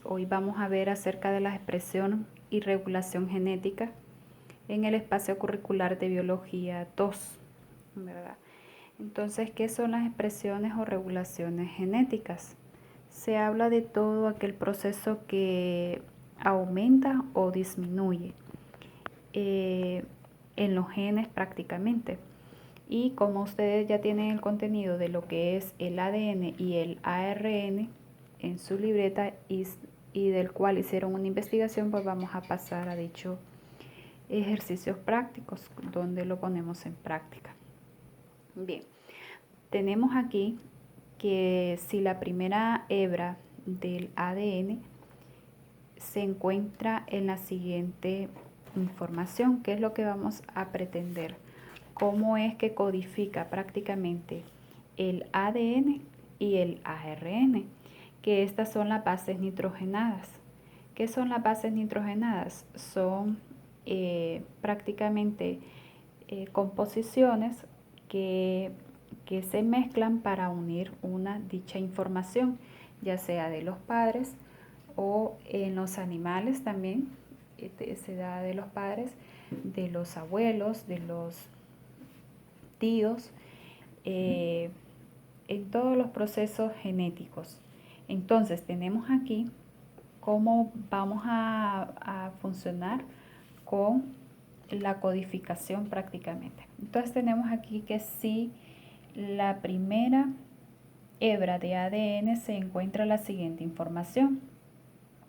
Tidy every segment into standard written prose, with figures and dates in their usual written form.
Hoy vamos a ver acerca de la expresión y regulación genética en el espacio curricular de biología 2, ¿verdad? Entonces, ¿qué son las expresiones o regulaciones genéticas? Se habla de todo aquel proceso que aumenta o disminuye en los genes prácticamente. Y como ustedes ya tienen el contenido de lo que es el ADN y el ARN en su libreta y del cual hicieron una investigación, pues vamos a pasar a dichos ejercicios prácticos donde lo ponemos en práctica. Bien, tenemos aquí que si la primera hebra del ADN se encuentra en la siguiente información, ¿qué es lo que vamos a pretender? ¿Cómo es que codifica prácticamente el ADN y el ARN? Que estas son las bases nitrogenadas. ¿Qué son las bases nitrogenadas? Son prácticamente composiciones que se mezclan para unir una dicha información, ya sea de los padres o en los animales también, se da de los padres, de los abuelos, de los tíos, en todos los procesos genéticos. Entonces tenemos aquí cómo vamos a funcionar con la codificación prácticamente. Entonces tenemos aquí que si la primera hebra de ADN se encuentra la siguiente información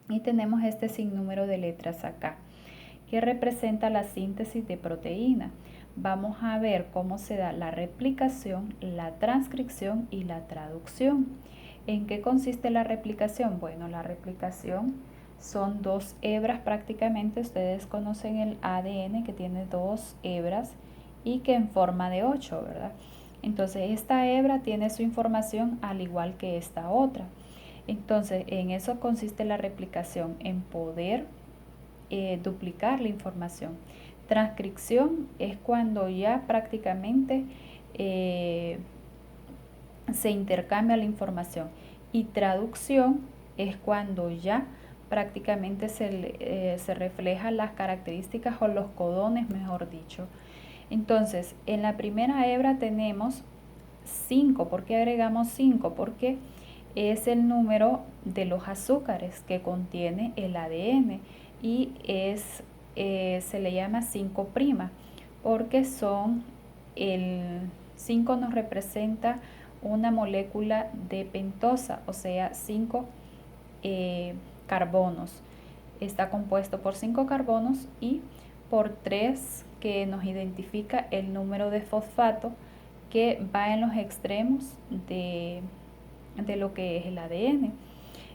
y tenemos este sinnúmero de letras acá que representa la síntesis de proteína. Vamos a ver cómo se da la replicación, la transcripción y la traducción. ¿En qué consiste la replicación? Bueno, la replicación son dos hebras prácticamente. Ustedes conocen el ADN que tiene dos hebras y que en forma de 8, ¿verdad? Entonces esta hebra tiene su información al igual que esta otra. Entonces en eso consiste la replicación, en poder duplicar la información. Transcripción es cuando ya prácticamente se intercambia la información, y traducción es cuando ya prácticamente se reflejan las características o los codones, mejor dicho. Entonces, en la primera hebra tenemos 5. ¿Por qué agregamos 5? Porque es el número de los azúcares que contiene el ADN y se le llama 5' porque son el 5 nos representa una molécula de pentosa, o sea 5 carbonos. Está compuesto por 5 carbonos y por 3 que nos identifica el número de fosfato que va en los extremos de lo que es el ADN.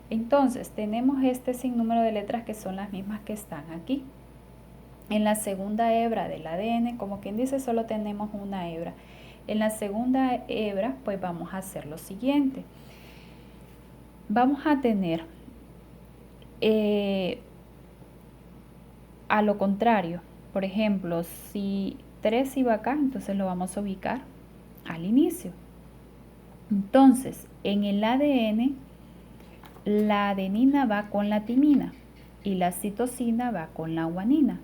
Entonces tenemos este sinnúmero de letras que son las mismas que están aquí. En la segunda hebra del ADN, como quien dice, solo tenemos una hebra. En la segunda hebra, pues vamos a hacer lo siguiente. Vamos a tener a lo contrario, por ejemplo, si 3 iba acá, entonces lo vamos a ubicar al inicio. Entonces, en el ADN, la adenina va con la timina y la citosina va con la guanina.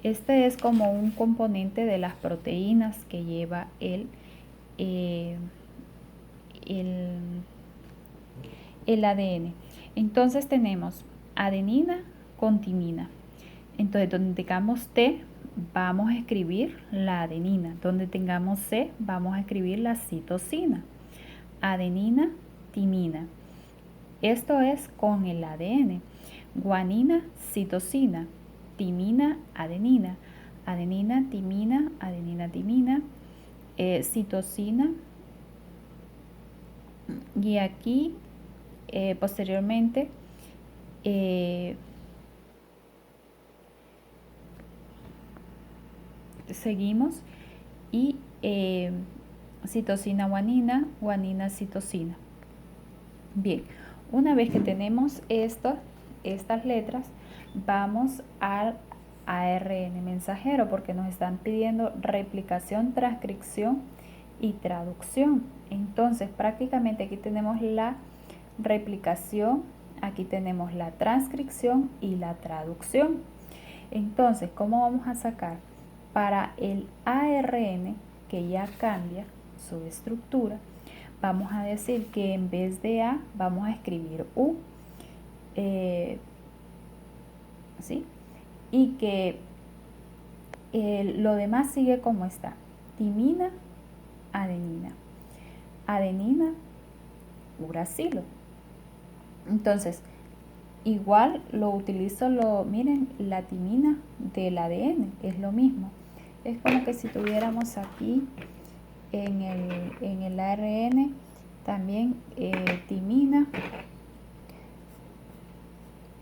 Este es como un componente de las proteínas que lleva el ADN. Entonces tenemos adenina con timina. Entonces donde tengamos T vamos a escribir la adenina. Donde tengamos C vamos a escribir la citosina. Adenina, timina. Esto es con el ADN. Guanina, citosina. Timina, adenina. Adenina, timina, adenina, timina. Citosina. Y aquí posteriormente seguimos y citosina, guanina, guanina, citosina. Bien, una vez que tenemos estas letras, vamos al ARN mensajero porque nos están pidiendo replicación, transcripción y traducción. Entonces prácticamente aquí tenemos la replicación aquí tenemos la transcripción y la traducción. Entonces, ¿cómo vamos a sacar? Para el ARN, que ya cambia su estructura, vamos a decir que en vez de A vamos a escribir U, ¿sí? Y que lo demás sigue como está: timina, adenina, adenina, uracilo. Entonces, igual lo utilizo, miren, la timina del ADN, es lo mismo. Es como que si tuviéramos aquí en el ARN también timina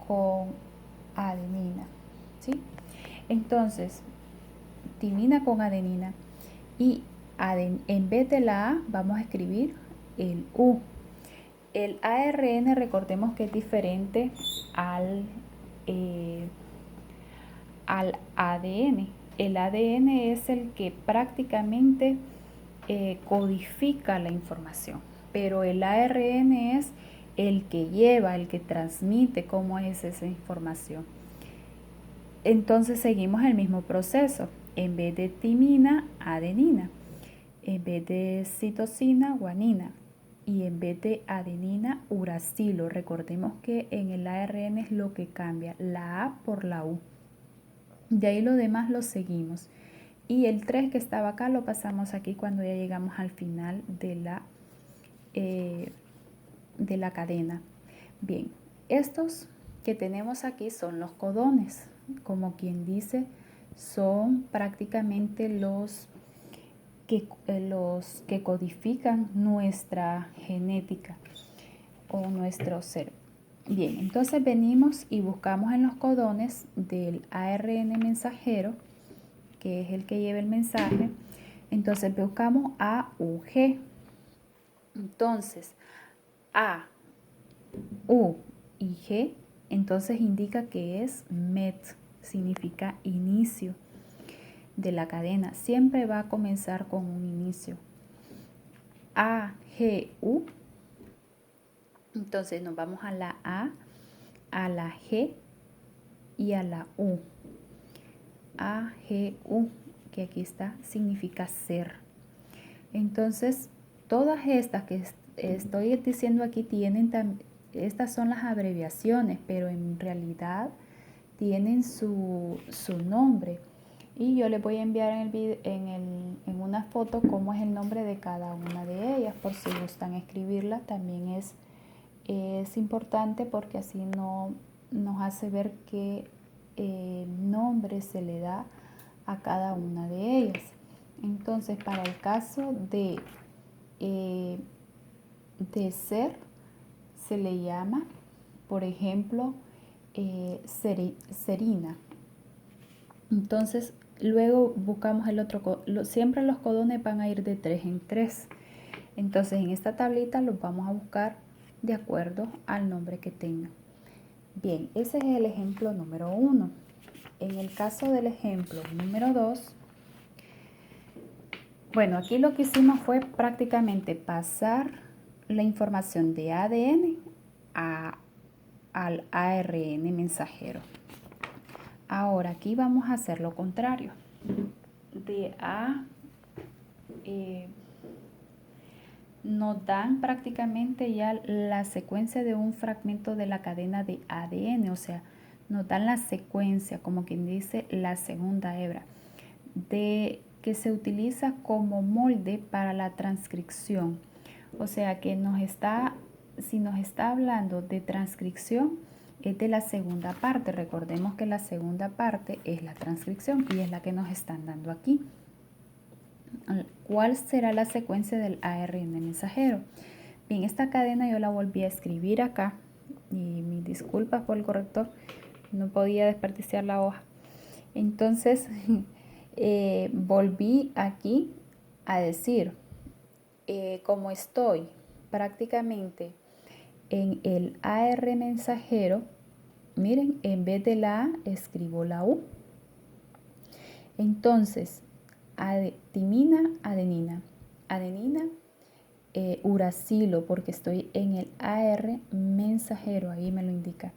con adenina, ¿sí? Entonces, timina con adenina, y en vez de la A vamos a escribir el U. El ARN, recordemos que es diferente al ADN. El ADN es el que prácticamente codifica la información, pero el ARN es el que lleva, el que transmite cómo es esa información. Entonces seguimos el mismo proceso. En vez de timina, adenina. En vez de citosina, guanina. Y en vez de adenina, uracilo. Recordemos que en el ARN es lo que cambia, la A por la U. De ahí lo demás lo seguimos. Y el 3 que estaba acá lo pasamos aquí cuando ya llegamos al final de la cadena. Bien, estos que tenemos aquí son los codones. Como quien dice, son prácticamente los que codifican nuestra genética o nuestro ser. Bien, entonces venimos y buscamos en los codones del ARN mensajero, que es el que lleva el mensaje. Entonces buscamos AUG. Entonces, A, U y G, entonces indica que es MET, significa inicio de la cadena. Siempre va a comenzar con un inicio. A, G, U. Entonces nos vamos a la la G y a la U. A, G, U, que aquí está, significa ser. Entonces, todas estas que estoy diciendo aquí estas son las abreviaciones, pero en realidad tienen su nombre. Y yo les voy a enviar en una foto cómo es el nombre de cada una de ellas, por si gustan escribirla. También es importante porque así nos hace ver qué nombre se le da a cada una de ellas. Entonces, para el caso de ser, se le llama, por ejemplo, serina. Entonces, luego buscamos el otro. Siempre los codones van a ir de 3 en 3. Entonces, en esta tablita los vamos a buscar de acuerdo al nombre que tengan. Bien, ese es el ejemplo número 1. En el caso del ejemplo número 2, bueno, aquí lo que hicimos fue prácticamente pasar la información de ADN al ARN mensajero. Ahora aquí vamos a hacer lo contrario. Nos dan prácticamente ya la secuencia de un fragmento de la cadena de ADN, o sea, nos dan la secuencia, como quien dice, la segunda hebra, que se utiliza como molde para la transcripción. O sea que si nos está hablando de transcripción, es de la segunda parte. Recordemos que la segunda parte es la transcripción y es la que nos están dando aquí. ¿Cuál será la secuencia del ARN mensajero? Bien, esta cadena yo la volví a escribir acá y mis disculpas por el corrector, no podía desperdiciar la hoja. Entonces, volví aquí a decir, como estoy prácticamente en el ARN mensajero, miren, en vez de la A escribo la U. Entonces, timina, adenina, adenina, uracilo porque estoy en el AR mensajero, ahí me lo indica.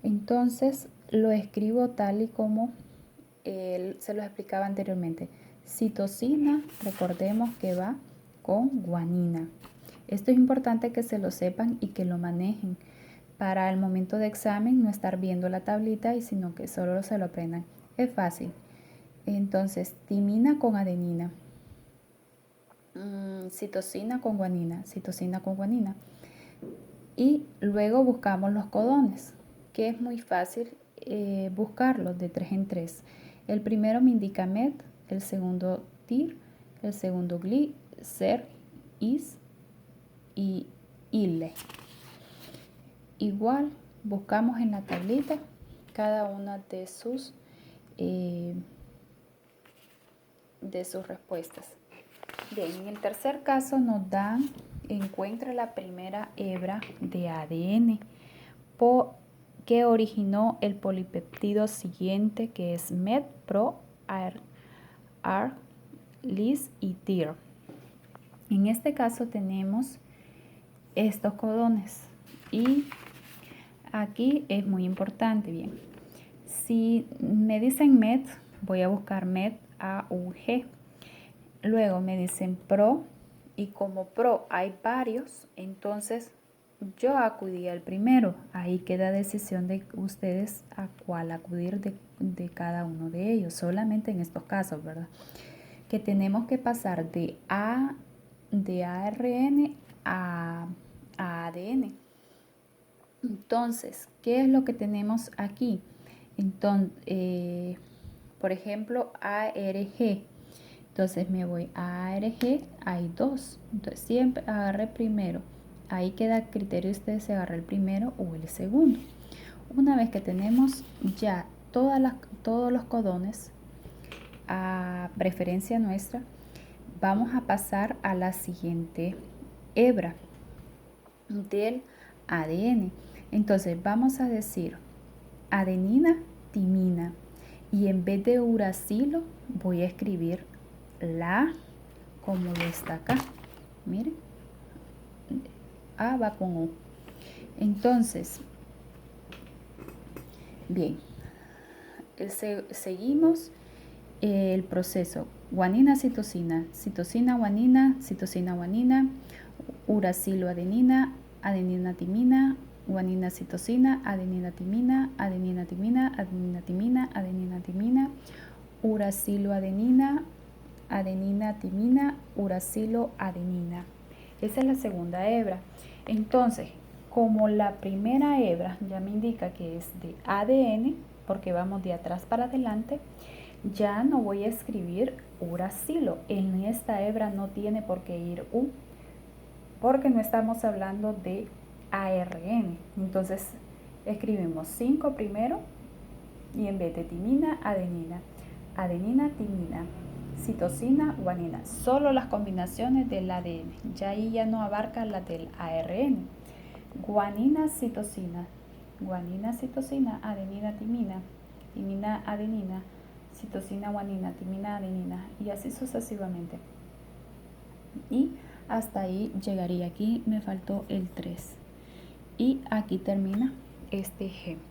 Entonces lo escribo tal y como se lo explicaba anteriormente. Citosina, recordemos que va con guanina. Esto es importante que se lo sepan y que lo manejen para el momento de examen no estar viendo la tablita y sino que solo se lo aprendan. Es fácil. Entonces, timina con adenina, citosina con guanina, citosina con guanina. Y luego buscamos los codones, que es muy fácil buscarlos de 3 en 3. El primero me indica met, el segundo tir, el segundo gli, ser, is y ile. Igual buscamos en la tablita cada una de sus respuestas. Bien, en el tercer caso nos dan, encuentra la primera hebra de ADN que originó el polipeptido siguiente, que es MET, PRO, R, LIS y TIR. En este caso tenemos estos codones y aquí es muy importante. Bien, si me dicen MET, voy a buscar MET AUG. Luego me dicen PRO y como PRO hay varios, entonces yo acudí al primero. Ahí queda decisión de ustedes a cuál acudir de cada uno de ellos, solamente en estos casos, ¿verdad? Que tenemos que pasar de ARN a ADN. Entonces, ¿qué es lo que tenemos aquí? Entonces, por ejemplo, ARG. Entonces me voy a ARG, hay dos. Entonces siempre agarré primero. Ahí queda criterio ustedes se agarra el primero o el segundo. Una vez que tenemos ya todos los codones a preferencia nuestra, vamos a pasar a la siguiente hebra del ADN. Entonces vamos a decir adenina, timina y en vez de uracilo voy a escribir la como lo está acá. Miren, A va con U. Entonces, bien, seguimos el proceso. Guanina, citosina, citosina, guanina, citosina, guanina, uracilo, adenina, adenina, timina, guanina, citosina, adenina, timina, adenina, timina, adenina, timina, adenina, timina, uracilo, adenina, adenina, timina, uracilo, adenina. Esa es la segunda hebra. Entonces, como la primera hebra ya me indica que es de ADN, porque vamos de atrás para adelante, ya no voy a escribir uracilo. En esta hebra no tiene por qué ir U, porque no estamos hablando de ARN. Entonces, escribimos 5 primero y en vez de timina, adenina. Adenina, timina. Citosina, guanina, solo las combinaciones del ADN, ya ahí ya no abarca la del ARN. Guanina, citosina, adenina, timina, timina, adenina, citosina, guanina, timina, adenina y así sucesivamente. Y hasta ahí llegaría. Aquí me faltó el 3 y aquí termina este ejemplo.